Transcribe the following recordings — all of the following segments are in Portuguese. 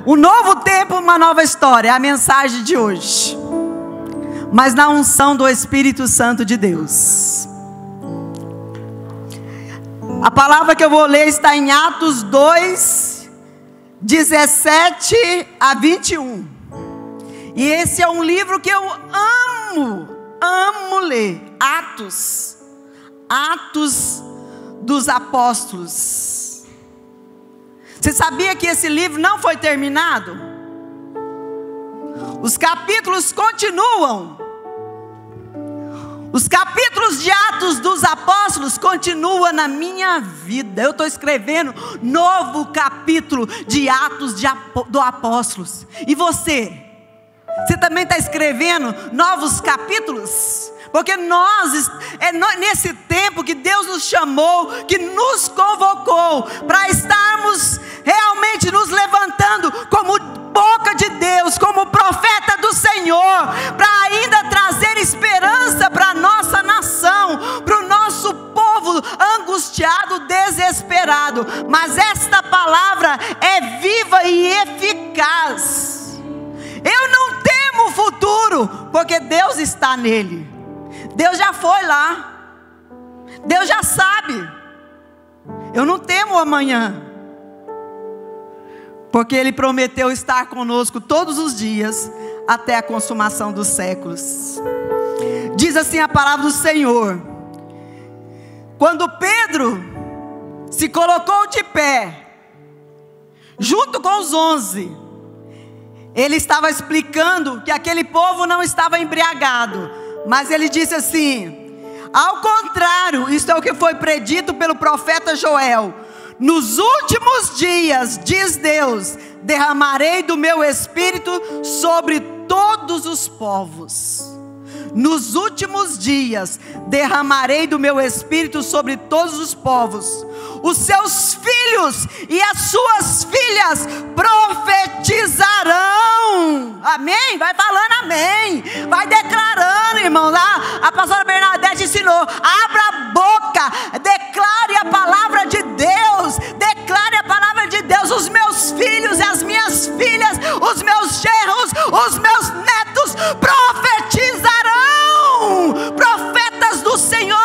Um novo tempo, uma nova história, é a mensagem de hoje. Mas na unção do Espírito Santo de Deus. A palavra que eu vou ler está em Atos 2, 17 a 21. E esse é um livro que eu amo ler. Atos dos Apóstolos. Você sabia que esse livro não foi terminado? Os capítulos continuam. Os capítulos de Atos dos Apóstolos continuam na minha vida. Eu estou escrevendo novo capítulo de Atos dos Apóstolos. E você? Você também está escrevendo novos capítulos? Porque nesse tempo que Deus nos chamou, que nos convocou, para estarmos realmente nos levantando como boca de Deus, como profeta do Senhor, para ainda trazer esperança para a nossa nação, para o nosso povo angustiado, desesperado. Mas esta palavra é viva e eficaz. Eu não temo o futuro, porque Deus está nele. Deus já foi lá, Deus já sabe. Eu não temo o amanhã, porque Ele prometeu estar conosco todos os dias, até a consumação dos séculos. Diz assim a palavra do Senhor: quando Pedro se colocou de pé, junto com os 11, ele estava explicando que aquele povo não estava embriagado, mas ele disse assim: ao contrário, isso é o que foi predito pelo profeta Joel: nos últimos dias, diz Deus, derramarei do meu espírito sobre todos os povos. Nos últimos dias, derramarei do meu espírito sobre todos os povos. Os seus filhos e as suas filhas profetizarão. Amém? Vai falando amém. Vai declarando, irmão. Lá a pastora Bernadette ensinou: abra a boca, declare a palavra de Deus. Declare a palavra de Deus. Os meus filhos e as minhas filhas, os meus genros, os meus netos profetizarão. Profetas do Senhor.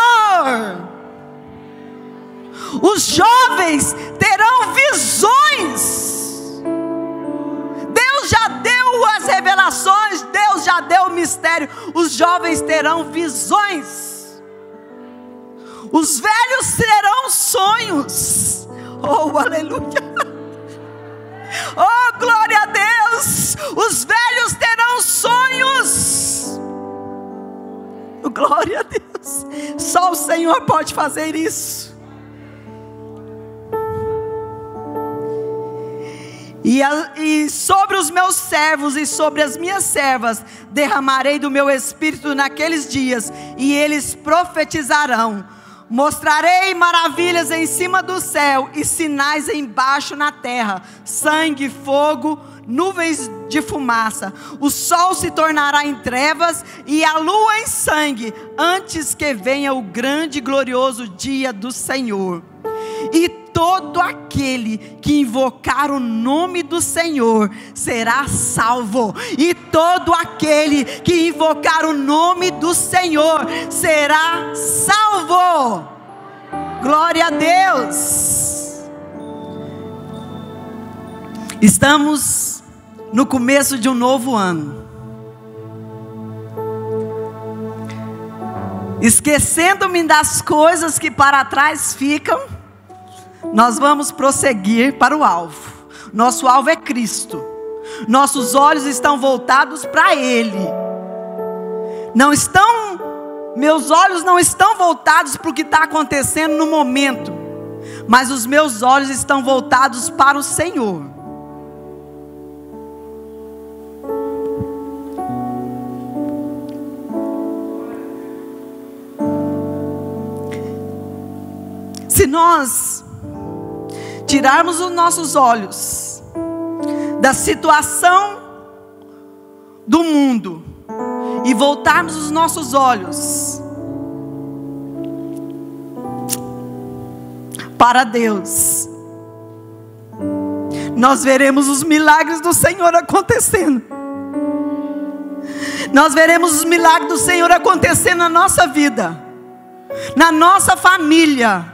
Os jovens terão visões. Deus já deu as revelações, Deus já deu o mistério. Os jovens terão visões. Os velhos terão sonhos. Oh, aleluia. Oh, glória a Deus. Os velhos terão sonhos. Glória a Deus. Só o Senhor pode fazer isso. E sobre os meus servos e sobre as minhas servas derramarei do meu espírito naqueles dias, e eles profetizarão. Mostrarei maravilhas em cima do céu e sinais embaixo na terra: sangue, fogo, nuvens de fumaça. O sol se tornará em trevas e a lua em sangue, antes que venha o grande e glorioso dia do Senhor. E todo aquele que invocar o nome do Senhor será salvo. E todo aquele que invocar o nome do Senhor será salvo. Glória a Deus. Estamos no começo de um novo ano. Esquecendo-me das coisas que para trás ficam, nós vamos prosseguir para o alvo. Nosso alvo é Cristo. Nossos olhos estão voltados para Ele. Meus olhos não estão voltados para o que está acontecendo no momento, mas os meus olhos estão voltados para o Senhor. Se nós tirarmos os nossos olhos da situação do mundo e voltarmos os nossos olhos para Deus, nós veremos os milagres do Senhor acontecendo. Nós veremos os milagres do Senhor acontecendo na nossa vida, na nossa família.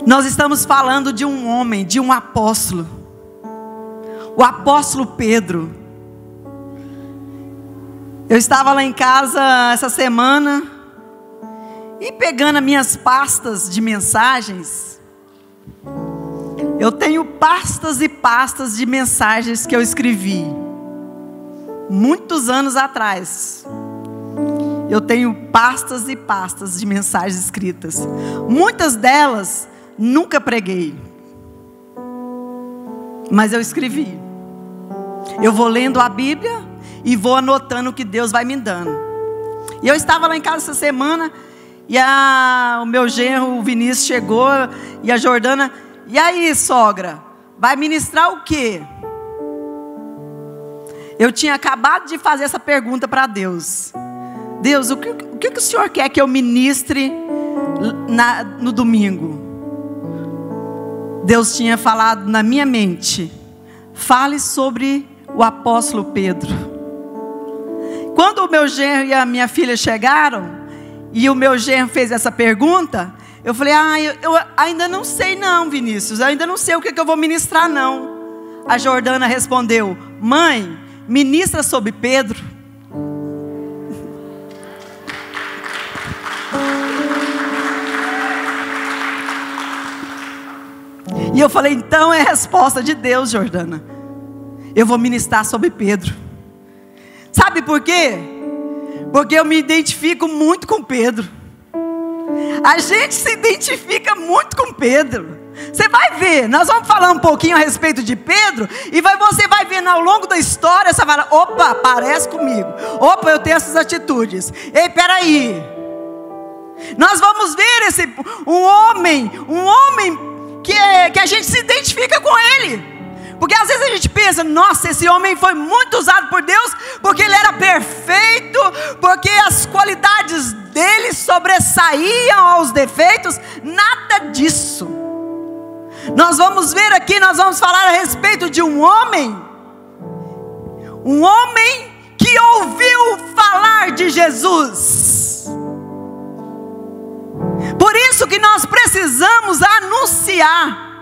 Nós estamos falando de um homem, de um apóstolo, o apóstolo Pedro. Eu estava lá em casa essa semana e pegando as minhas pastas de mensagens. Eu tenho pastas e pastas de mensagens que eu escrevi muitos anos atrás. Eu tenho pastas e pastas de mensagens escritas. Muitas delas nunca preguei, mas eu escrevi. Eu vou lendo a Bíblia e vou anotando o que Deus vai me dando. E eu estava lá em casa essa semana e o meu genro, o Vinícius, chegou, e a Jordana: e aí, sogra, vai ministrar o quê? Eu tinha acabado de fazer essa pergunta para Deus. Deus, o que o Senhor quer que eu ministre no domingo? Deus tinha falado na minha mente: fale sobre o apóstolo Pedro. Quando o meu genro e a minha filha chegaram, e o meu genro fez essa pergunta, eu falei: eu ainda não sei não, Vinícius, eu ainda não sei o que eu vou ministrar não. A Jordana respondeu: mãe, ministra sobre Pedro. E eu falei: então é a resposta de Deus, Jordana. Eu vou ministrar sobre Pedro. Sabe por quê? Porque eu me identifico muito com Pedro. A gente se identifica muito com Pedro. Você vai ver, nós vamos falar um pouquinho a respeito de Pedro, e você vai ver ao longo da história, você vai falar: opa, parece comigo. Opa, eu tenho essas atitudes. Ei, peraí. Nós vamos ver um homem que a gente se identifica com ele. Porque às vezes a gente pensa: nossa, esse homem foi muito usado por Deus, porque ele era perfeito, porque as qualidades dele sobressaíam aos defeitos. Nada disso. Nós vamos ver aqui, nós vamos falar a respeito de um homem que ouviu falar de Jesus. Por isso que nós precisamos anunciar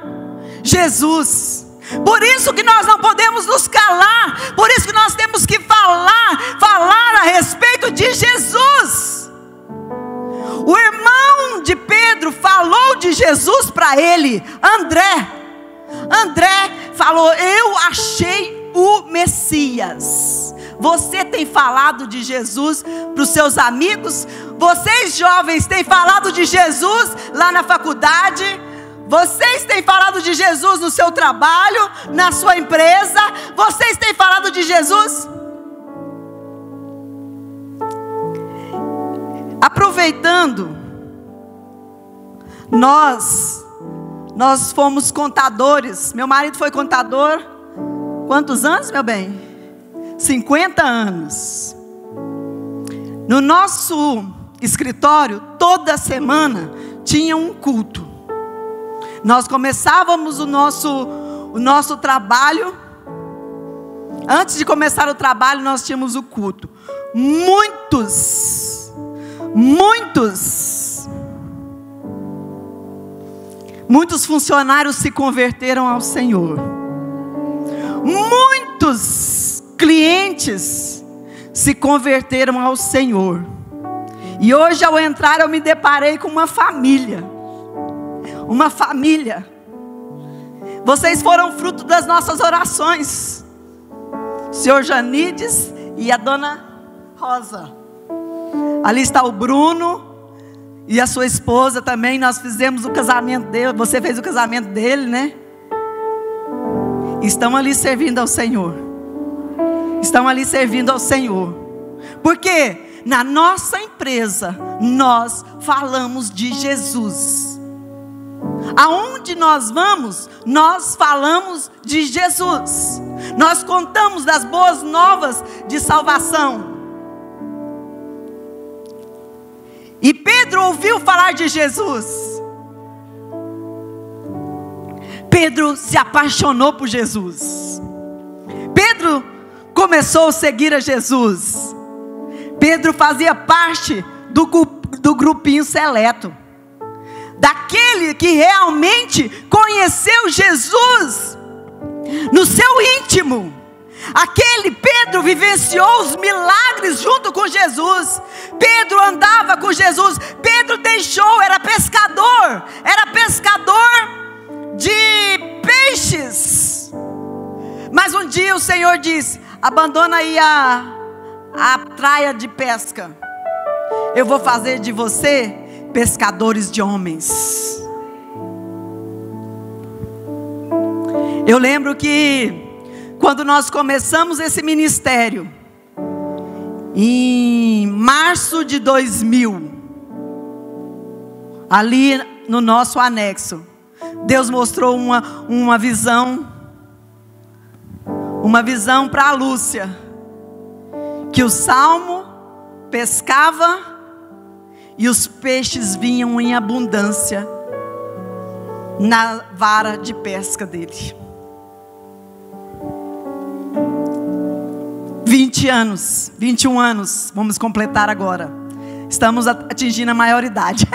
Jesus. Por isso que nós não podemos nos calar. Por isso que nós temos que falar a respeito de Jesus. O irmão de Pedro falou de Jesus para ele, André falou: eu achei o Messias. Você tem falado de Jesus para os seus amigos? Vocês jovens têm falado de Jesus lá na faculdade? Vocês têm falado de Jesus no seu trabalho, na sua empresa? Vocês têm falado de Jesus? Aproveitando, nós fomos contadores. Meu marido foi contador. Quantos anos, meu bem? 50 anos. No nosso escritório, toda semana tinha um culto. Nós começávamos o nosso trabalho. Antes de começar o trabalho, nós tínhamos o culto. Muitos funcionários se converteram ao Senhor. Muitos clientes se converteram ao Senhor. E hoje, ao entrar, eu me deparei com uma família. Vocês foram fruto das nossas orações. O senhor Janides e a dona Rosa. Ali está o Bruno e a sua esposa também. Nós fizemos o casamento dele. Você fez o casamento dele, né? Estão ali servindo ao Senhor. Porque na nossa empresa nós falamos de Jesus. Aonde nós vamos, nós falamos de Jesus. Nós contamos das boas novas de salvação. E Pedro ouviu falar de Jesus. Pedro se apaixonou por Jesus. Pedro começou a seguir a Jesus. Pedro fazia parte do grupinho seleto, daquele que realmente conheceu Jesus no seu íntimo. Aquele Pedro vivenciou os milagres junto com Jesus. Pedro andava com Jesus. Pedro era pescador de peixes. Mas um dia o Senhor disse: abandona aí a praia de pesca, eu vou fazer de você pescadores de homens. Eu lembro que quando nós começamos esse ministério, em março de 2000, ali no nosso anexo, Deus mostrou uma visão para a Lúcia, que o salmo pescava e os peixes vinham em abundância na vara de pesca dele. 21 anos, vamos completar agora. Estamos atingindo a maioridade.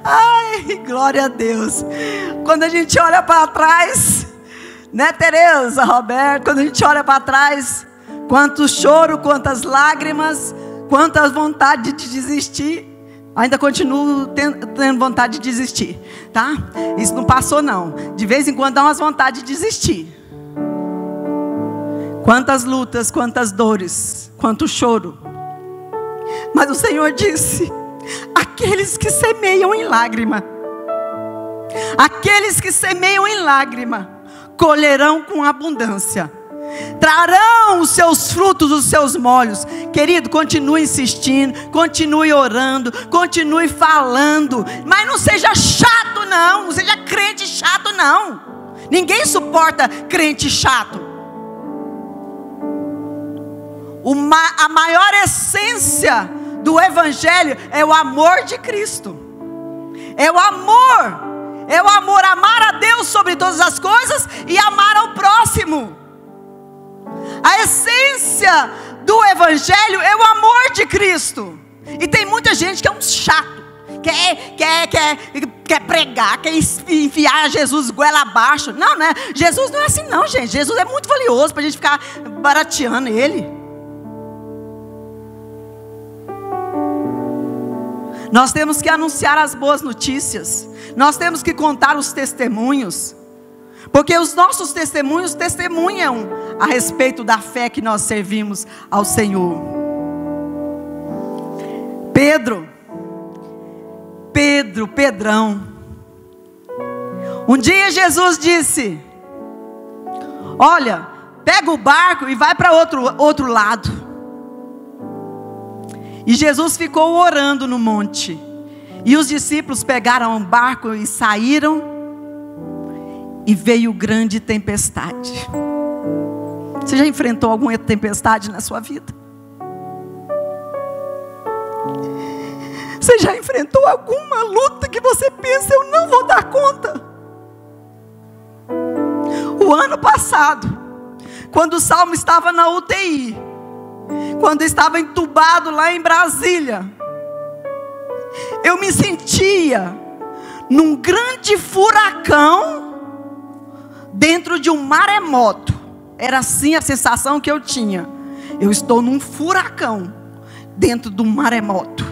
Ai, glória a Deus. Quando a gente olha para trás, né, Tereza, Roberto, quando a gente olha para trás, quanto choro, quantas lágrimas, quantas vontade de desistir. Ainda continuo tendo vontade de desistir, tá? Isso não passou não. De vez em quando dá umas vontades de desistir. Quantas lutas, quantas dores, quanto choro. Mas o Senhor disse: aqueles que semeiam em lágrima, aqueles que semeiam em lágrima, colherão com abundância, trarão os seus frutos, os seus molhos. Querido, continue insistindo, continue orando, continue falando, mas não seja chato não seja crente chato não. Ninguém suporta crente chato. A maior essência do Evangelho é o amor de Cristo. É o amor, amar a Deus sobre todas as coisas e amar ao próximo. A essência do Evangelho é o amor de Cristo. E tem muita gente que é um chato, quer pregar, quer enfiar Jesus goela abaixo. Não, né? Jesus não é assim não, gente. Jesus é muito valioso para a gente ficar barateando Ele. Nós temos que anunciar as boas notícias. Nós temos que contar os testemunhos. Porque os nossos testemunhos testemunham a respeito da fé que nós servimos ao Senhor. Pedrão. Um dia Jesus disse: olha, pega o barco e vai para outro lado. E Jesus ficou orando no monte. E os discípulos pegaram um barco e saíram. E veio grande tempestade. Você já enfrentou alguma tempestade na sua vida? Você já enfrentou alguma luta que você pensa: eu não vou dar conta? O ano passado, quando o Salmo estava na UTI, quando estava entubado lá em Brasília, eu me sentia num grande furacão dentro de um maremoto. Era assim a sensação que eu tinha. Eu estou num furacão dentro de um maremoto.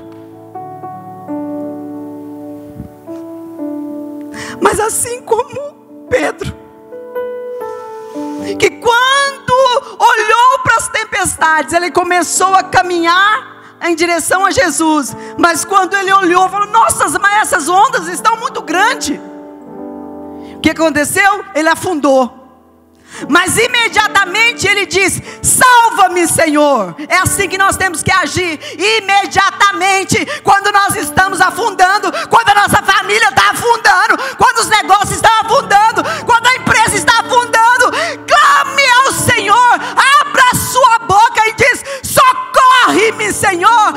Mas assim como Pedro, que quando olhou para as tempestades, ele começou a caminhar em direção a Jesus. Mas quando ele olhou, falou: nossa, mas essas ondas estão muito grandes. O que aconteceu? Ele afundou. Mas imediatamente ele diz: salva-me, Senhor. É assim que nós temos que agir. Imediatamente, quando nós estamos afundando, quando a nossa família está afundando, quando os negócios estão afundando, quando a empresa está afundando, clame ao Senhor, abra a sua boca e diz: socorre-me, Senhor.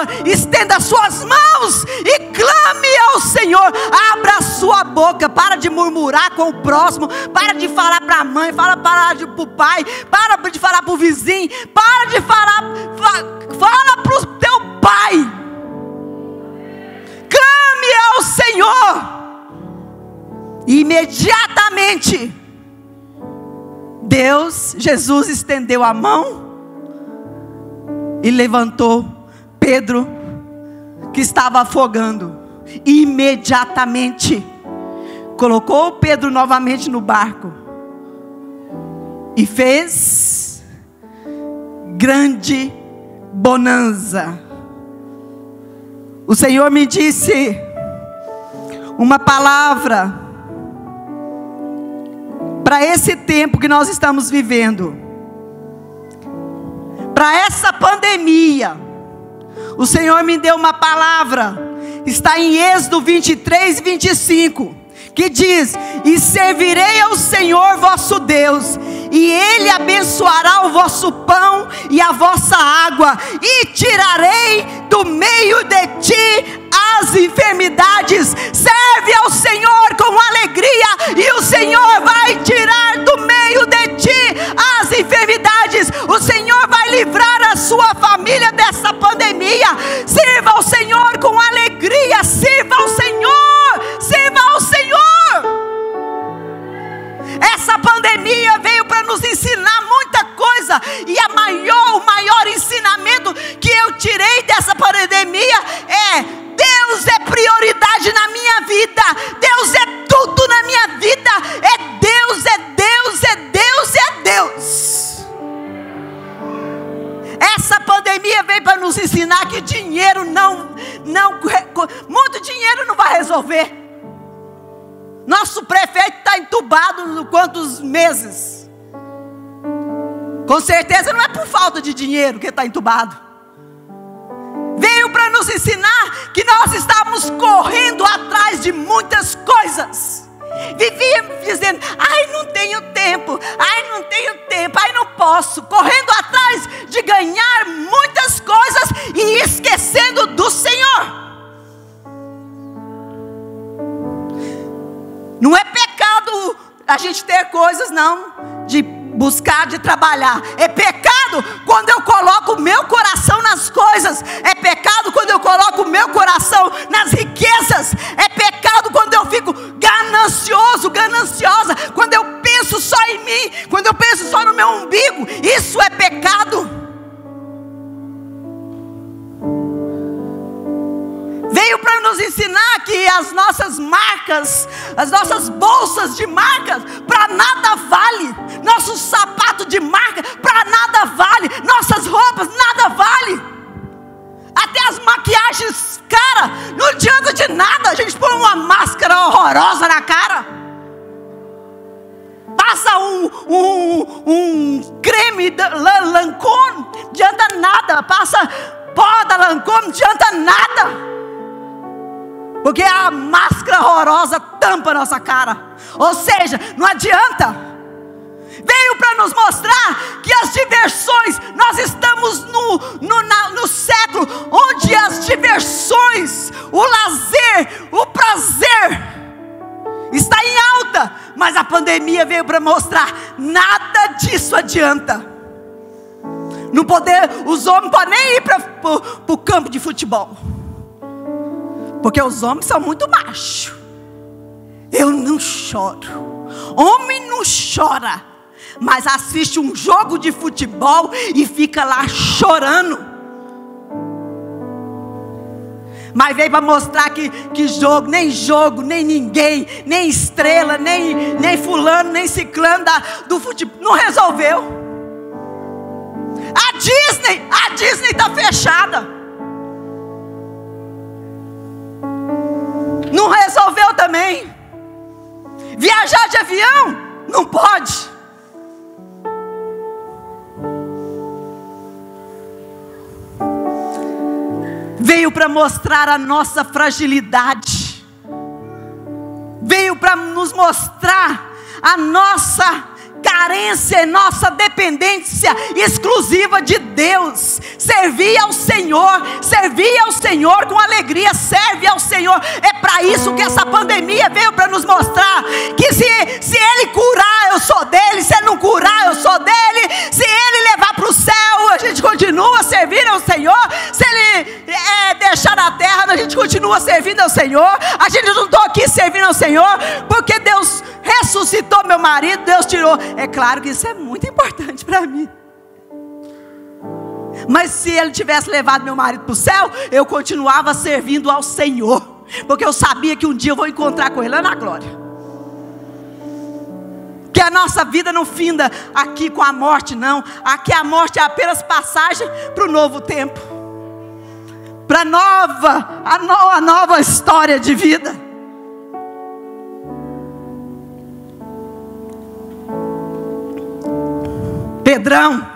Senhor, estenda as suas mãos e clame ao Senhor. Abra a sua boca, para de murmurar com o próximo, para de falar para a mãe, para para o pai, para de falar para o vizinho, para de falar, fala para o teu pai. Clame ao Senhor. E imediatamente Jesus estendeu a mão e levantou Pedro, que estava afogando. Imediatamente colocou Pedro novamente no barco e fez grande bonança. O Senhor me disse uma palavra para esse tempo que nós estamos vivendo, para essa pandemia. O Senhor me deu uma palavra, está em Êxodo 23, 25, que diz: e servirei ao Senhor vosso Deus, e Ele abençoará o vosso pão e a vossa água, e tirarei do meio de ti as enfermidades. Serve ao Senhor com alegria, e o Senhor vai tirar do meio de ti as enfermidades. O Senhor vai livrar a sua família dessa pandemia. Sirva ao Senhor com alegria, sirva ao Senhor, sirva ao Senhor. Essa pandemia veio para nos ensinar muita coisa, e o maior ensinamento que eu tirei dessa pandemia é: Deus é prioridade na minha vida, Deus é tudo na minha vida, é Deus, é Deus, é Deus, é Deus. Essa pandemia veio para nos ensinar que dinheiro muito dinheiro não vai resolver. Nosso prefeito está entubado quantos meses? Com certeza não é por falta de dinheiro que está entubado. Veio para nos ensinar que nós estávamos correndo atrás de muitas coisas. Vivíamos dizendo: ai, não tenho tempo, ai, não posso. Correndo atrás de ganhar muitas coisas e esquecendo do Senhor. Não é pecado a gente ter coisas, não, de buscar, de trabalhar. É pecado quando eu coloco o meu coração nas coisas. É pecado quando eu coloco o meu coração nas riquezas. É pecado quando eu fico gananciosa, quando eu penso só em mim, quando eu penso só no meu umbigo. Isso é pecado. Veio para nos ensinar que as nossas marcas, as nossas bolsas de marcas, para nada vale. Nossos sapatos de marca, para nada vale. Nossas roupas, nada vale. Até as maquiagens, cara, não adianta de nada. A gente põe uma máscara horrorosa na cara, passa um creme da Lancôme, não adianta nada. Passa pó da Lancôme, não adianta nada, porque a máscara horrorosa tampa a nossa cara. Ou seja, não adianta. Veio para nos mostrar que as diversões, nós estamos no século onde as diversões, o lazer, o prazer está em alta. Mas a pandemia veio para mostrar: nada disso adianta. Não poder, os homens não podem nem ir para o campo de futebol, porque os homens são muito machos. Eu não choro. Homem não chora, mas assiste um jogo de futebol e fica lá chorando. Mas veio para mostrar que jogo, nem ninguém, nem estrela, nem fulano, nem ciclano do futebol não resolveu. A Disney está fechada. Não resolveu também. Viajar de avião não pode. Veio para mostrar a nossa fragilidade. Veio para nos mostrar a nossa carência é nossa dependência exclusiva de Deus. Servir ao Senhor com alegria, serve ao Senhor. É para isso que essa pandemia veio, para nos mostrar que se Ele curar, eu sou dele. Se Ele não curar, eu sou dele. Se Ele levar para o céu, a gente continua servindo ao Senhor. Se Ele deixar na terra, a gente continua servindo ao Senhor. A gente não está aqui servindo ao Senhor porque Deus ressuscitou meu marido, Deus tirou. É claro que isso é muito importante para mim. Mas se Ele tivesse levado meu marido para o céu, eu continuava servindo ao Senhor, porque eu sabia que um dia eu vou encontrar com Ele lá na glória. Que a nossa vida não finda aqui com a morte, não. Aqui a morte é apenas passagem para o novo tempo, para a nova história de vida. Pedrão,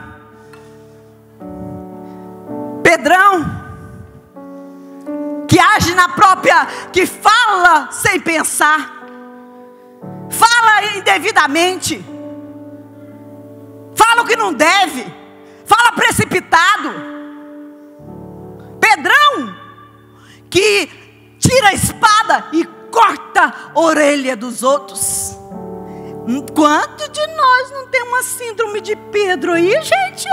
que age que fala sem pensar, fala indevidamente, fala o que não deve, fala precipitado. Pedrão, que tira a espada e corta a orelha dos outros. Quanto de nós não tem uma síndrome de Pedro aí, gente?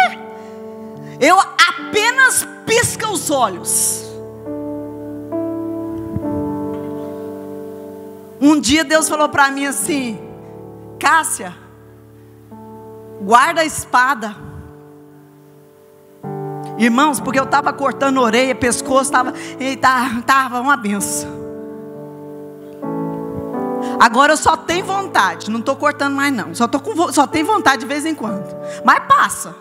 Eu apenas pisco os olhos. Um dia Deus falou para mim assim: Cássia, guarda a espada. Irmãos, porque eu estava cortando orelha, pescoço, estava uma benção. Agora eu só tenho vontade, não estou cortando mais não, só tenho vontade de vez em quando, mas passa.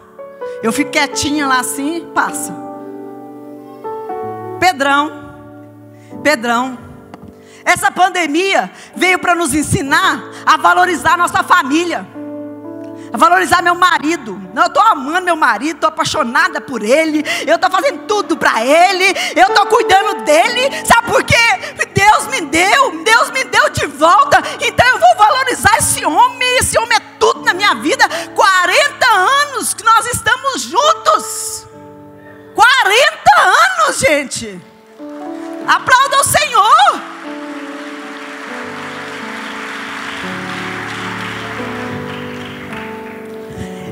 Eu fico quietinha lá assim, passa. Pedrão, essa pandemia veio para nos ensinar a valorizar nossa família, a valorizar meu marido. Eu estou amando meu marido, estou apaixonada por ele, eu estou fazendo tudo para ele, eu estou cuidando dele. Sabe por quê? Deus me deu de volta, então eu vou valorizar esse homem é tudo na minha vida. 40 anos que nós estamos juntos, 40 anos, gente, aplauda o Senhor.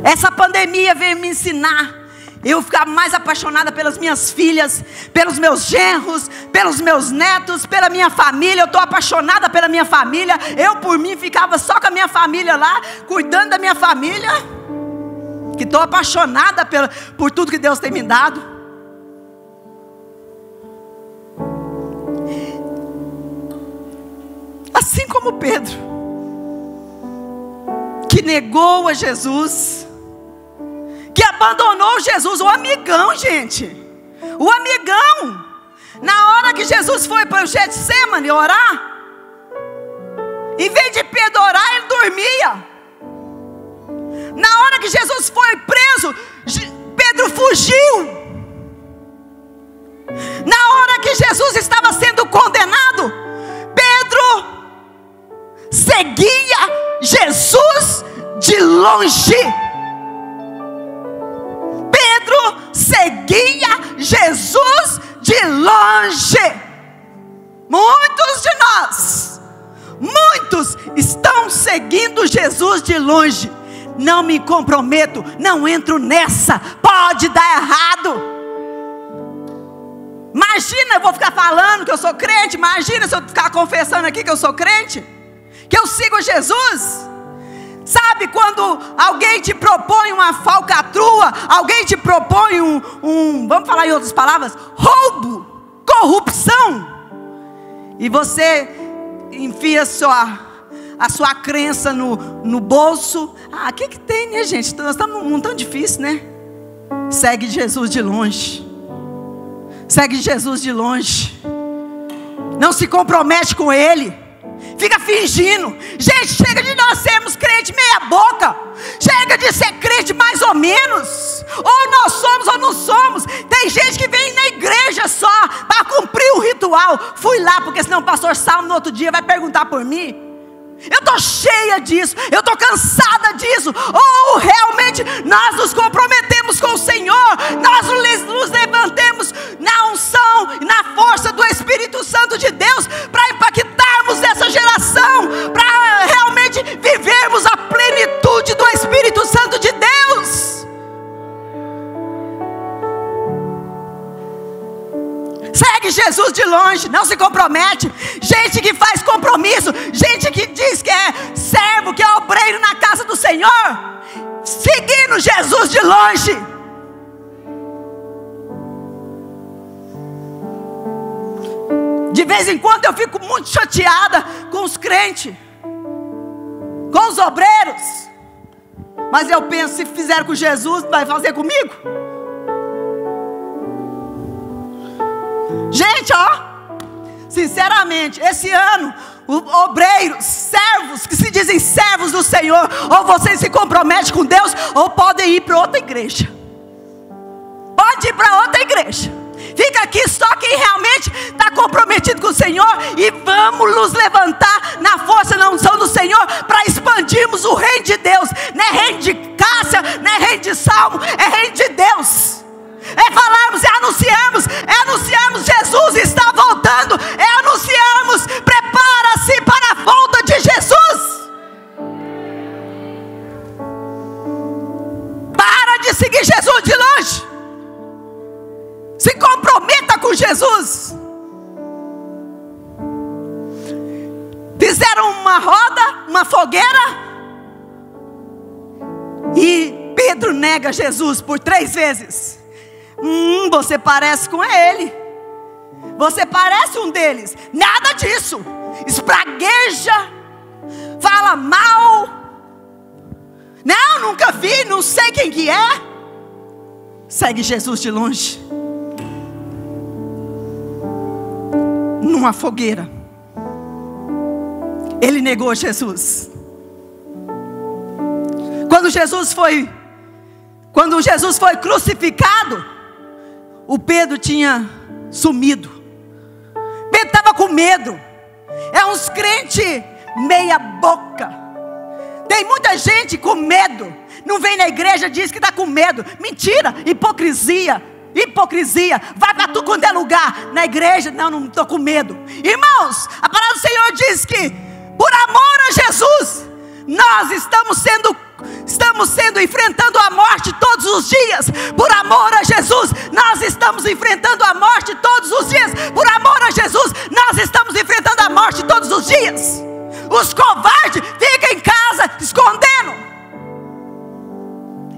Essa pandemia veio me ensinar eu ficar mais apaixonada pelas minhas filhas, pelos meus genros, pelos meus netos, pela minha família. Eu estou apaixonada pela minha família. Eu por mim ficava só com a minha família lá, cuidando da minha família, que estou apaixonada por tudo que Deus tem me dado. Assim como Pedro, que negou a Jesus, que abandonou Jesus, o amigão, gente, o amigão. Na hora que Jesus foi para o Getsemane orar, em vez de Pedro orar, ele dormia. Na hora que Jesus foi preso, Pedro fugiu. Na hora que Jesus estava sendo condenado, Pedro seguia Jesus de longe. Pedro seguia Jesus de longe. Muitos de nós, muitos estão seguindo Jesus de longe. Não me comprometo, não entro nessa, pode dar errado. Imagina, eu vou ficar falando que eu sou crente. Imagina se eu ficar confessando aqui que eu sou crente, que eu sigo Jesus. Sabe quando alguém te propõe uma falcatrua, alguém te propõe vamos falar em outras palavras, roubo, corrupção, e você enfia a sua crença no bolso. O que tem, né, gente? Nós estamos num mundo tão difícil, né? Segue Jesus de longe. Segue Jesus de longe. Não se compromete com Ele. Fica fingindo. Gente, chega de nós sermos crente meia boca. Chega de ser crente mais ou menos. Ou nós somos ou não somos. Tem gente que vem na igreja só para cumprir o ritual. Fui lá porque senão o pastor Salmo no outro dia vai perguntar por mim. Eu estou cheia disso, eu estou cansada disso. Ou realmente nós nos comprometemos com o Senhor, nós nos levantemos na unção e na força do Espírito Santo de Deus para impactarmos essa geração, para realmente vivermos a plenitude do Espírito Santo de Deus. Segue Jesus de longe, não se compromete. Gente que faz compromisso, gente que diz que é servo, que é obreiro na casa do Senhor, seguindo Jesus de longe. De vez em quando eu fico muito chateada com os crentes, com os obreiros, mas eu penso, se fizeram com Jesus, vai fazer comigo? Gente, sinceramente, esse ano, obreiros, servos, que se dizem servos do Senhor, ou vocês se comprometem com Deus, ou podem ir para outra igreja. Pode ir para outra igreja. Fica aqui só quem realmente está comprometido com o Senhor, e vamos nos levantar na força e na unção do Senhor, para expandirmos o reino de Deus. Não é reino de Cássia, não é reino de Salmo, é reino de Deus. É falarmos, é anunciarmos Jesus está voltando, é anunciarmos, prepara-se para a volta de Jesus. Para de seguir Jesus de longe, se comprometa com Jesus. Fizeram uma roda, uma fogueira, e Pedro nega Jesus por 3 vezes. Você parece com ele, você parece um deles. Nada disso. Espragueja, fala mal. Não, nunca vi, não sei quem que é. Segue Jesus de longe. Numa fogueira, ele negou Jesus. Quando Jesus foi crucificado, o Pedro tinha sumido. Pedro estava com medo. É uns crentes meia boca. Tem muita gente com medo. Não vem na igreja, diz que está com medo. Mentira, hipocrisia. Vai para tudo quanto é lugar. Na igreja, não estou com medo. Irmãos, a palavra do Senhor diz que por amor a Jesus, nós estamos enfrentando a morte todos os dias. Por amor a Jesus, nós estamos enfrentando a morte todos os dias. Por amor a Jesus, nós estamos enfrentando a morte todos os dias. Os covardes ficam em casa escondendo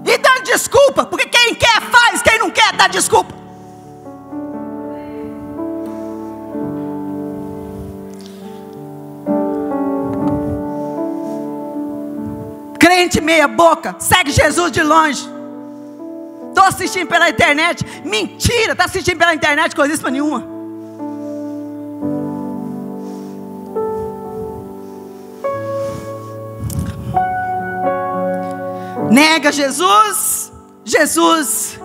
e dando desculpa, porque quem quer faz, quem não quer dá desculpa. Crente meia boca, segue Jesus de longe. Estou assistindo pela internet. Mentira, está assistindo pela internet coisa nenhuma. Nega Jesus. Jesus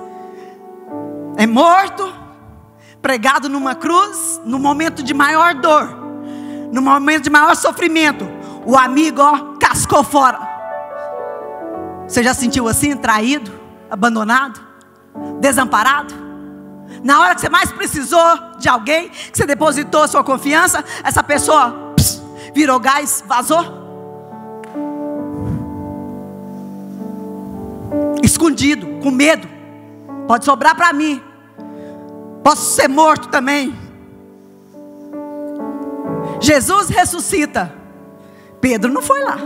é morto, pregado numa cruz, no momento de maior dor, no momento de maior sofrimento. O amigo, cascou fora. Você já sentiu assim, traído, abandonado, desamparado? Na hora que você mais precisou de alguém, que você depositou sua confiança, essa pessoa virou gás, vazou? Escondido, com medo. Pode sobrar para mim. Posso ser morto também. Jesus ressuscita. Pedro não foi lá.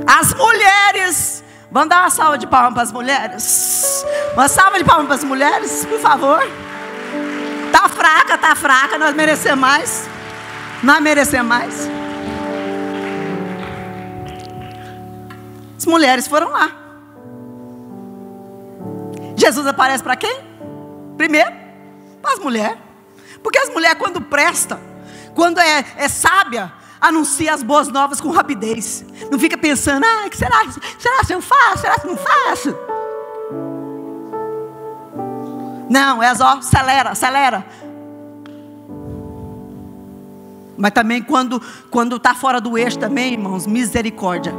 As mulheres, vamos dar uma salva de palmas para as mulheres. Uma salva de palmas para as mulheres, por favor. Tá fraca, nós merecemos mais. Nós merecemos mais. As mulheres foram lá. Jesus aparece para quem? Primeiro, para as mulheres. Porque as mulheres, quando presta, quando é sábia, anuncia as boas novas com rapidez. Não fica pensando, que será se eu faço? Será se não faço? Não, acelera. Mas também quando está fora do eixo também, irmãos, misericórdia.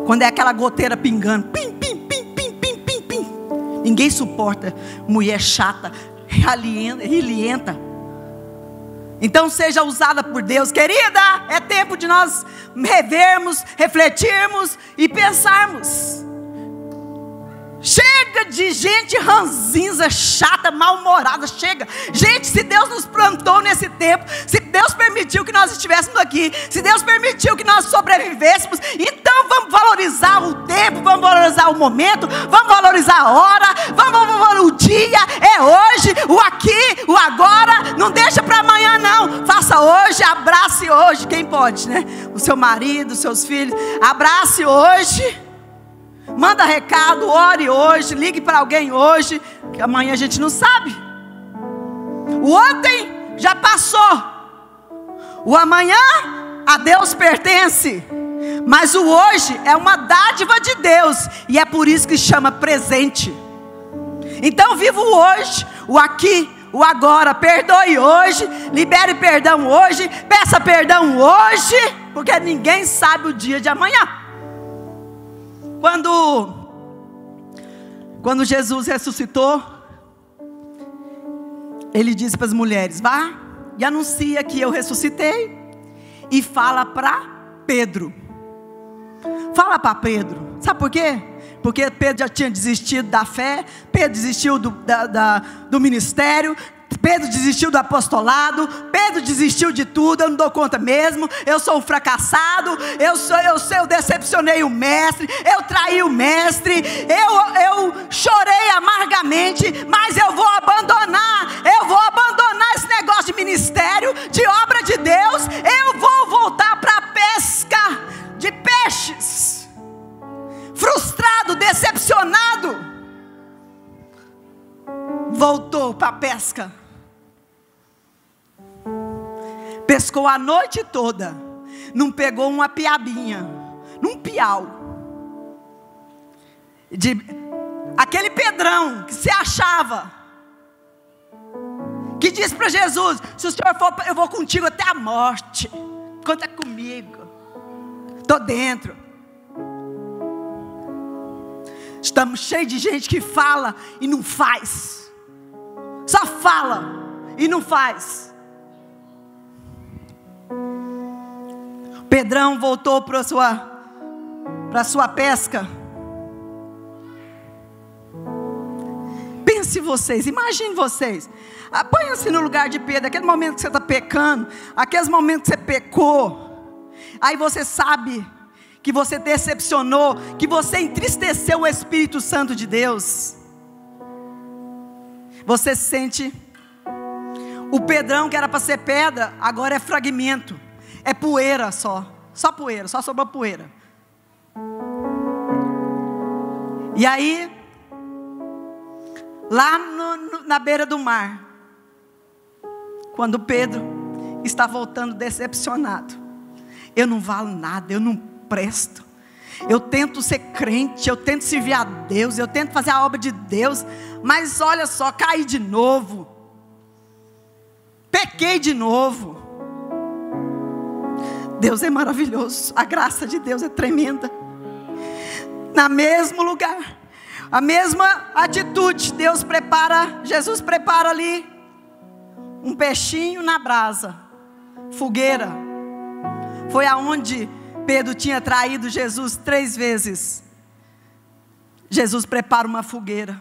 Quando é aquela goteira pingando, pim, pim, pim, pim, pim, pim, pim. Ninguém suporta mulher chata, rilhenta. Então seja usada por Deus, querida. É tempo de nós revermos, refletirmos e pensarmos. Chega de gente ranzinza, chata, mal-humorada. Chega. Gente, se Deus nos plantou nesse tempo, se Deus permitiu que nós estivéssemos aqui, se Deus permitiu que nós sobrevivêssemos, então vamos valorizar o tempo, vamos valorizar o momento, vamos valorizar a hora, vamos valorizar o dia. É hoje, o aqui, o agora. Não deixa para amanhã não. Faça hoje, abrace hoje. Quem pode, né? O seu marido, os seus filhos. Abrace hoje. Manda recado, ore hoje, ligue para alguém hoje, que amanhã a gente não sabe. O ontem já passou. O amanhã a Deus pertence. Mas o hoje é uma dádiva de Deus. E é por isso que chama presente. Então viva o hoje, o aqui, o agora. Perdoe hoje, libere perdão hoje, peça perdão hoje, porque ninguém sabe o dia de amanhã. Quando Jesus ressuscitou, Ele disse para as mulheres: vá e anuncia que eu ressuscitei. E fala para Pedro. Fala para Pedro. Sabe por quê? Porque Pedro já tinha desistido da fé. Pedro desistiu do ministério. Pedro desistiu do apostolado. Pedro desistiu de tudo. Eu não dou conta mesmo. Eu sou um fracassado. Eu decepcionei o mestre. Eu traí o mestre. Eu chorei amargamente. Mas eu vou abandonar. Eu vou abandonar esse negócio de ministério, de obra de Deus. Eu vou voltar para a pesca de peixes. Frustrado, decepcionado, voltou para a pesca. Pescou a noite toda. Não pegou uma piabinha, num piau. Aquele Pedrão que se achava, que disse para Jesus: se o Senhor for, eu vou contigo até a morte. Conta comigo. Estou dentro. Estamos cheios de gente que fala e não faz. Só fala e não faz. Pedrão voltou para a sua pesca. Pense vocês, imagine vocês. Põe-se no lugar de Pedro, aquele momento que você está pecando, aqueles momentos que você pecou. Aí você sabe que você decepcionou, que você entristeceu o Espírito Santo de Deus. Você sente o Pedrão que era para ser pedra, agora é fragmento, é poeira só poeira, só sobrou poeira. E aí, lá na beira do mar, quando Pedro está voltando decepcionado, eu não valo nada, eu não presto, eu tento ser crente, eu tento servir a Deus, eu tento fazer a obra de Deus, mas olha só, caí de novo, pequei de novo. Deus é maravilhoso, a graça de Deus é tremenda. No mesmo lugar, a mesma atitude, Jesus prepara ali um peixinho na brasa, fogueira. Foi aonde Pedro tinha traído Jesus 3 vezes. Jesus prepara uma fogueira.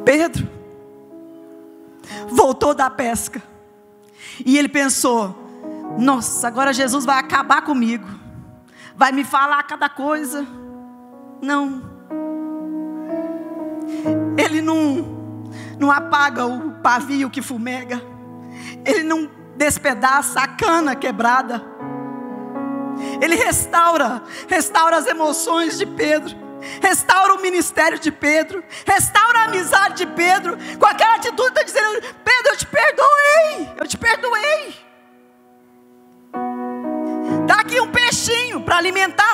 Pedro voltou da pesca e ele pensou: nossa, agora Jesus vai acabar comigo, vai me falar cada coisa. Não, ele não apaga o pavio que fumega, ele não despedaça a cana quebrada, ele restaura as emoções de Pedro, restaura o ministério de Pedro, restaura a amizade de Pedro, com aquela atitude está dizendo: Pedro, eu te perdoei. Está aqui um peixinho para alimentar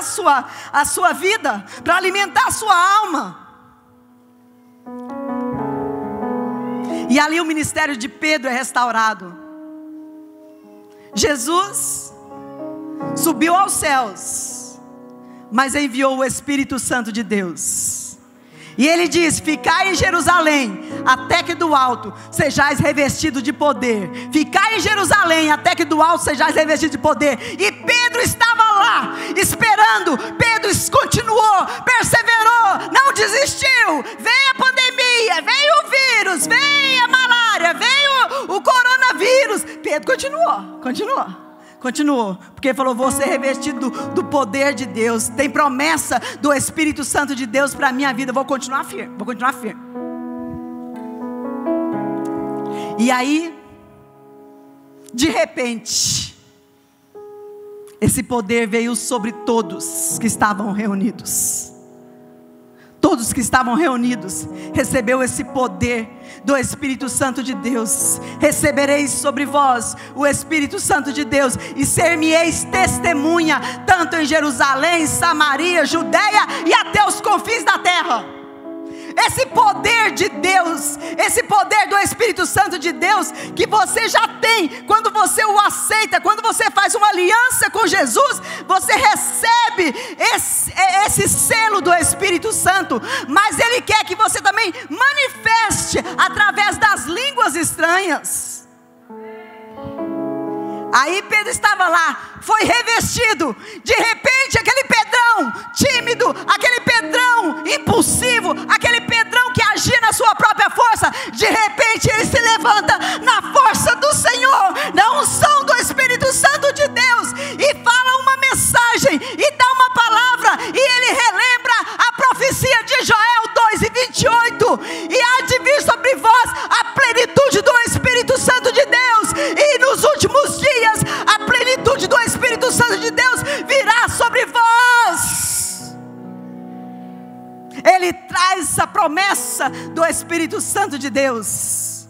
a sua vida, para alimentar a sua alma. E ali o ministério de Pedro é restaurado. Jesus subiu aos céus, mas enviou o Espírito Santo de Deus. E ele diz: ficai em Jerusalém, até que do alto sejais revestidos de poder. Ficai em Jerusalém, até que do alto sejais revestidos de poder. E Pedro estava lá, esperando. Pedro continuou, perseverou, não desistiu. Veio a pandemia, veio o vírus, veio a malária, veio o coronavírus. Pedro continuou, porque ele falou: vou ser revestido do poder de Deus. Tem promessa do Espírito Santo de Deus para a minha vida. Vou continuar firme. E aí, de repente, esse poder veio sobre todos que estavam reunidos. Todos que estavam reunidos recebeu esse poder do Espírito Santo de Deus. Recebereis sobre vós o Espírito Santo de Deus, e ser-me-eis testemunha, tanto em Jerusalém, Samaria, Judeia e até os confins da terra. Esse poder de Deus, esse poder do Espírito Santo de Deus, que você já tem, quando você o aceita, quando você faz uma aliança com Jesus, você recebe esse selo do Espírito Santo. Mas Ele quer que você também manifeste através das línguas estranhas. Aí Pedro estava lá, foi revestido. De repente aquele Pedrão tímido, aquele Pedrão impulsivo, aquele Pedrão que agia na sua própria força, de repente ele se levanta na força do Senhor, na unção do Espírito Santo de Deus, e fala uma mensagem, e dá uma palavra, e ele relembra a profecia de Joel 2:28, e há de vir sobre vós a plenitude do Espírito Santo de Deus, e nos últimos dias a plenitude do Espírito Santo de Deus virá sobre vós. Ele traz essa promessa do Espírito Santo de Deus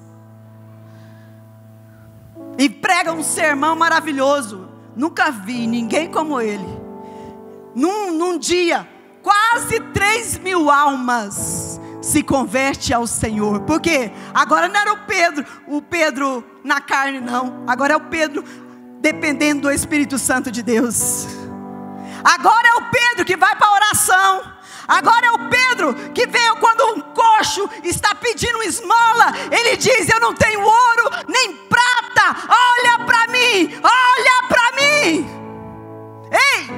e prega um sermão maravilhoso. Nunca vi ninguém como ele. Num dia, quase 3.000 almas se converte ao Senhor. Porque agora não era o Pedro na carne, não. Agora é o Pedro dependendo do Espírito Santo de Deus. Agora é o Pedro que vai para a oração. Agora é o Pedro que veio quando um coxo está pedindo esmola. Ele diz: eu não tenho ouro nem prata. Olha para mim, olha para mim. Ei,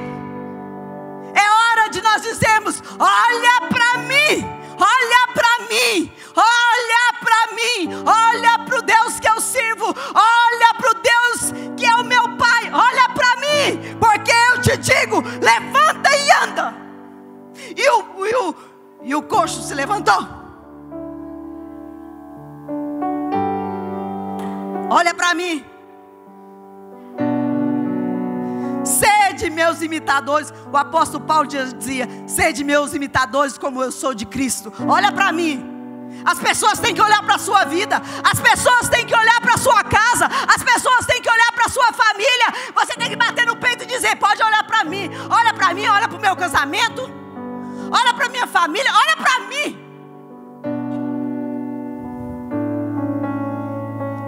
é hora de nós dizermos: olha para mim, olha para mim, olha para mim, olha para o Deus que eu sirvo, olha para o Deus que é o meu Pai, olha para mim, porque eu te digo: levanta e anda. E o coxo se levantou. Olha para mim. Sede meus imitadores. O apóstolo Paulo dizia: sede meus imitadores como eu sou de Cristo. Olha para mim. As pessoas têm que olhar para a sua vida. As pessoas têm que olhar para a sua casa. As pessoas têm que olhar para a sua família. Você tem que bater no peito e dizer: pode olhar para mim. Olha para mim, olha para o meu casamento. Olha para a minha família, olha para mim.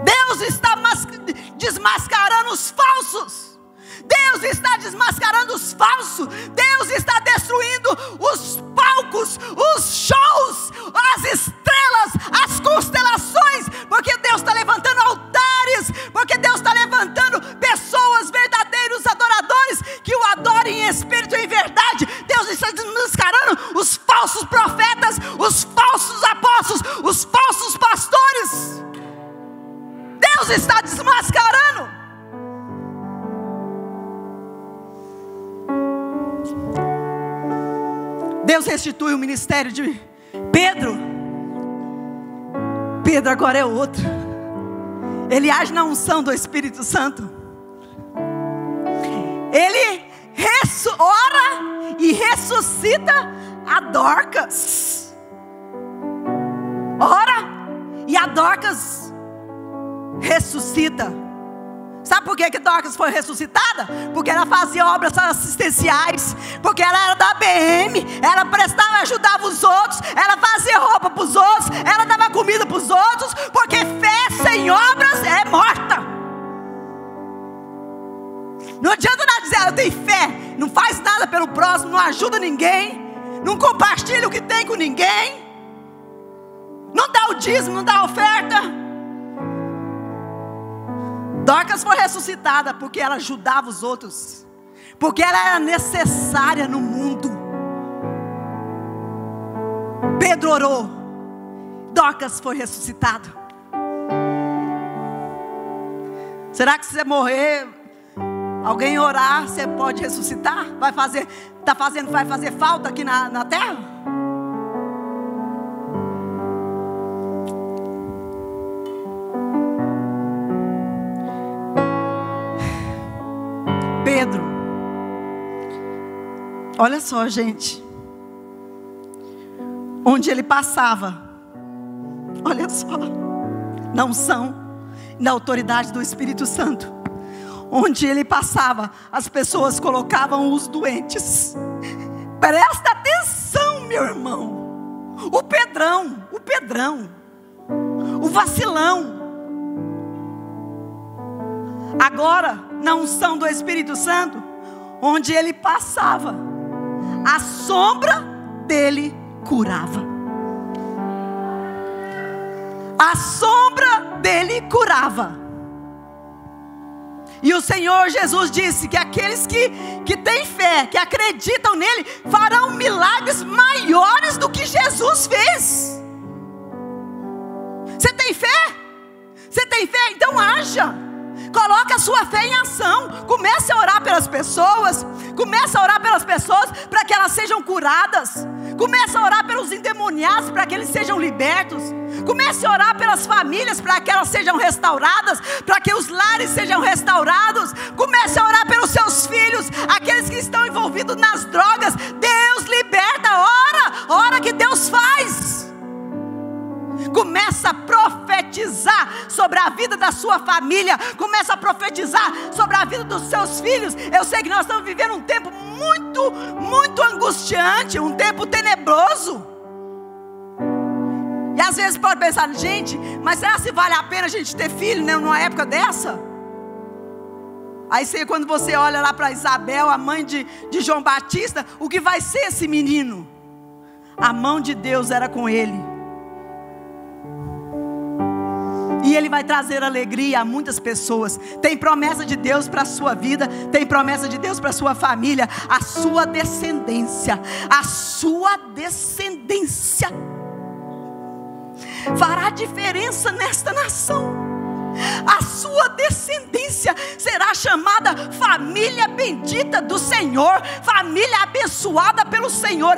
Deus está desmascarando os falsos. Deus está desmascarando os falsos. Deus está destruindo os palcos, os shows, as estrelas, as constelações. Porque Deus está levantando altares. Porque Deus está levantando pessoas, verdadeiros adoradores, que o adorem em espírito e em verdade. Deus está desmascarando os falsos profetas, os falsos apóstolos, os falsos pastores. Deus está desmascarando. Deus restitui o ministério de Pedro. Pedro agora é outro. Ele age na unção do Espírito Santo. Ele ora e ressuscita a Dorcas. Ora e a Dorcas ressuscita. Sabe por que Dorcas foi ressuscitada? Porque ela fazia obras assistenciais, porque ela era da BM, ela prestava, ajudava os outros, ela fazia roupa para os outros, ela dava comida para os outros, porque fé sem obras é morta. Não adianta nada dizer, eu tenho fé, não faz nada pelo próximo, não ajuda ninguém, não compartilha o que tem com ninguém, não dá o dízimo, não dá a oferta. Dorcas foi ressuscitada porque ela ajudava os outros, porque ela era necessária no mundo. Pedro orou, Dorcas foi ressuscitado. Será que se você morrer, alguém orar, você pode ressuscitar? Vai fazer falta aqui na terra? Pedro, olha só, gente, onde ele passava, olha só, na unção, na autoridade do Espírito Santo, onde ele passava, as pessoas colocavam os doentes. Presta atenção, meu irmão, o Pedrão, o vacilão. Agora, na unção do Espírito Santo, onde ele passava, a sombra dele curava. A sombra dele curava. E o Senhor Jesus disse que aqueles que têm fé, que acreditam nele, farão milagres maiores do que Jesus fez. Você tem fé? Você tem fé? Então haja. Coloque a sua fé em ação. Comece a orar pelas pessoas. Comece a orar pelas pessoas para que elas sejam curadas. Comece a orar pelos endemoniados para que eles sejam libertos. Comece a orar pelas famílias para que elas sejam restauradas, para que os lares sejam restaurados. Comece a orar pelos seus filhos, aqueles que estão envolvidos nas drogas. Deus liberta. Ora que Deus faz. Começa a profetizar sobre a vida da sua família. Começa a profetizar sobre a vida dos seus filhos. Eu sei que nós estamos vivendo um tempo muito, muito angustiante, um tempo tenebroso. E às vezes pode pensar, gente, mas será que vale a pena a gente ter filho, né, numa época dessa? Aí quando você olha lá para Isabel, a mãe de João Batista, o que vai ser esse menino? A mão de Deus era com ele. E ele vai trazer alegria a muitas pessoas. Tem promessa de Deus para a sua vida. Tem promessa de Deus para a sua família. A sua descendência fará diferença nesta nação. A sua descendência será chamada família bendita do Senhor, família abençoada pelo Senhor.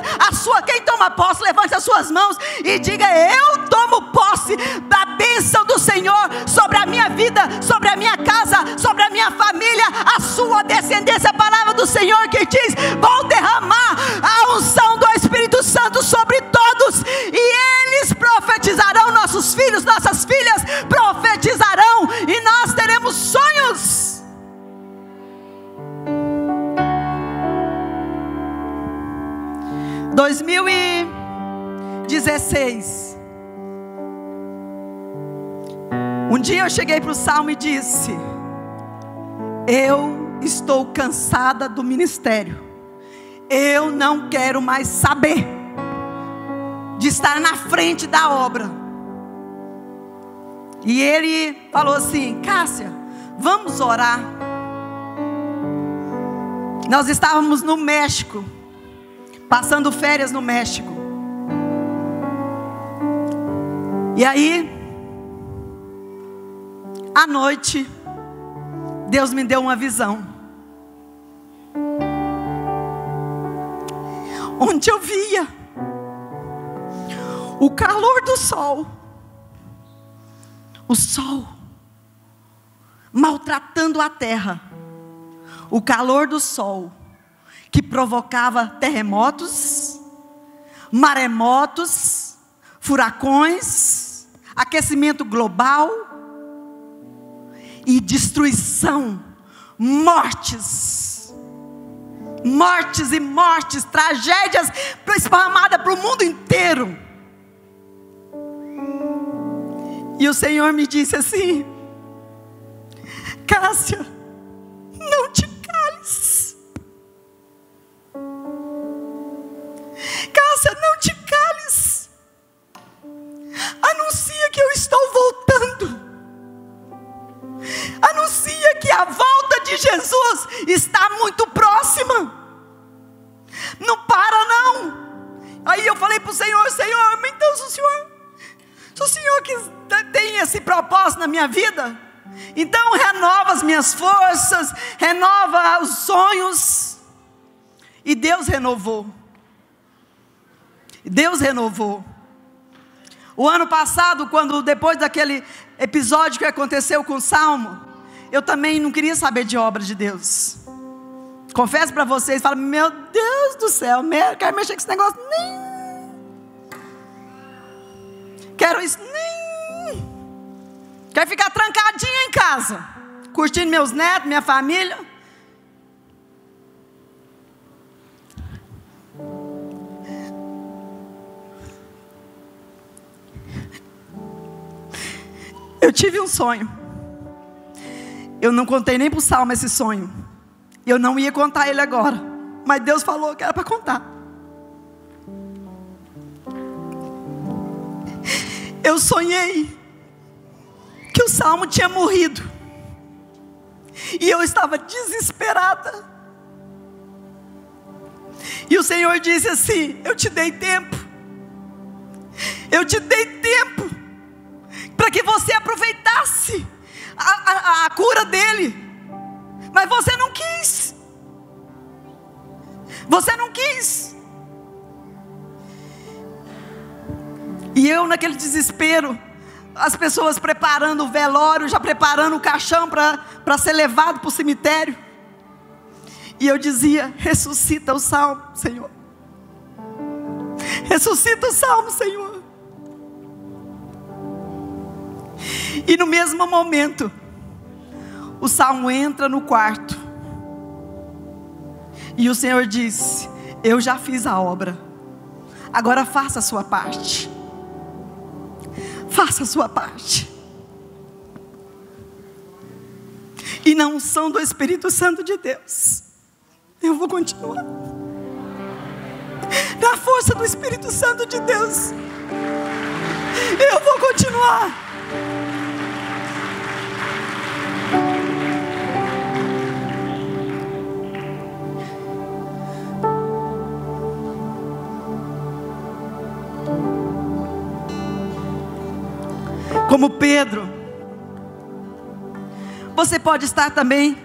Quem toma posse, levante as suas mãos e diga: eu tomo posse da bênção do Senhor sobre a minha vida, sobre a minha casa, sobre a minha família. A sua descendência, a palavra do Senhor que diz: vou derramar a unção do Espírito Santo sobre todos, e eles profetizarão. Nossos filhos, nossas filhas profetizarão, e nós teremos sonhos. Em 2016, um dia eu cheguei para o Salmo e disse: eu estou cansada do ministério, eu não quero mais saber de estar na frente da obra. E ele falou assim: Cássia, vamos orar. Nós estávamos no México, passando férias no México. E aí, à noite, Deus me deu uma visão, onde eu via o calor do sol, o sol maltratando a terra, o calor do sol que provocava terremotos, maremotos, furacões, aquecimento global. e destruição, mortes e mortes, tragédias esparramadas para o mundo inteiro. E o Senhor me disse assim: Cássia, não te cales. Cássia, não te cales. Anuncia que eu estou voltando. Anuncia que a volta de Jesus está muito próxima. Não para não. Aí eu falei para o Senhor: Senhor, então se o Senhor que tem esse propósito na minha vida, então renova as minhas forças, renova os sonhos. E Deus renovou. Deus renovou. O ano passado, quando depois daquele episódio que aconteceu com o Salmo, eu também não queria saber de obra de Deus. Confesso para vocês, falo: meu Deus do céu, quero mexer com esse negócio, nem quero isso, nem quero ficar trancadinha em casa, curtindo meus netos, minha família. Eu tive um sonho. Eu não contei nem para o Salmo esse sonho. Eu não ia contar ele agora, mas Deus falou que era para contar. Eu sonhei que o Salmo tinha morrido, e eu estava desesperada. E o Senhor disse assim: eu te dei tempo. Eu te dei tempo para que você aproveitasse a cura dele, mas você não quis. Você não quis. E eu, naquele desespero, as pessoas preparando o velório, já preparando o caixão para ser levado para o cemitério. E eu dizia: ressuscita o Salmo, Senhor. Ressuscita o Salmo, Senhor. E no mesmo momento, o Salmo entra no quarto, e o Senhor disse: eu já fiz a obra, agora faça a sua parte. Faça a sua parte. E na unção do Espírito Santo de Deus, eu vou continuar. Na força do Espírito Santo de Deus, eu vou continuar. Como Pedro, você pode estar também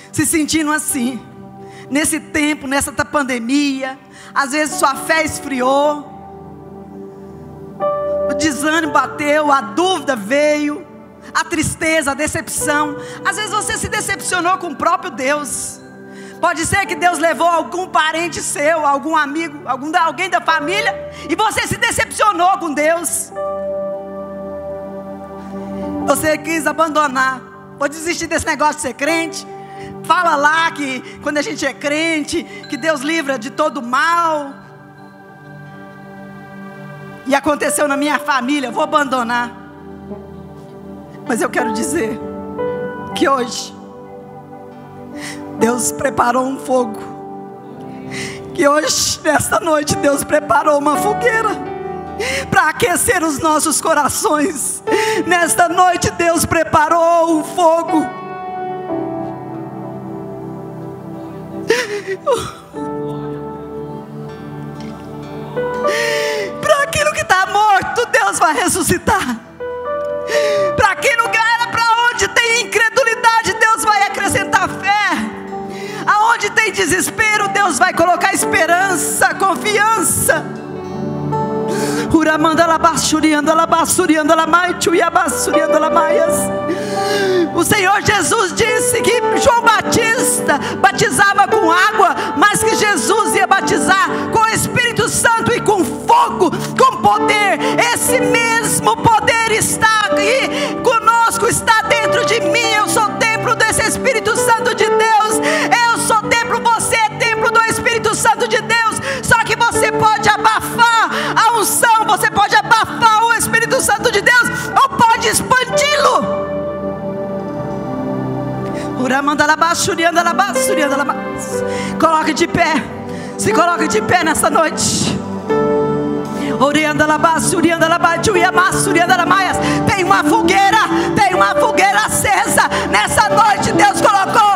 se sentindo assim, nesse tempo, nessa pandemia. Às vezes sua fé esfriou, o desânimo bateu, a dúvida veio, a tristeza, a decepção. Às vezes você se decepcionou com o próprio Deus. Pode ser que Deus levou algum parente seu, algum amigo, alguém da família, e você se decepcionou com Deus. Você quis abandonar, vou desistir desse negócio de ser crente. Fala lá que quando a gente é crente, que Deus livra de todo mal. E aconteceu na minha família, vou abandonar. Mas eu quero dizer que hoje Deus preparou um fogo, que hoje, nesta noite, Deus preparou uma fogueira para aquecer os nossos corações. Nesta noite Deus preparou um fogo. Para aquilo que está morto, Deus vai ressuscitar. Para aquilo que era, para onde tem incredulidade, Deus vai acrescentar fé. Aonde tem desespero, Deus vai colocar esperança, confiança. O Senhor Jesus disse que João Batista batizava com água, mas que Jesus ia batizar com o Espírito Santo e com fogo, com poder. Esse mesmo poder está aqui conosco, está dentro de mim. Eu sou Coloque de pé. Se coloque de pé nessa noite. Tem uma fogueira acesa nessa noite. Deus colocou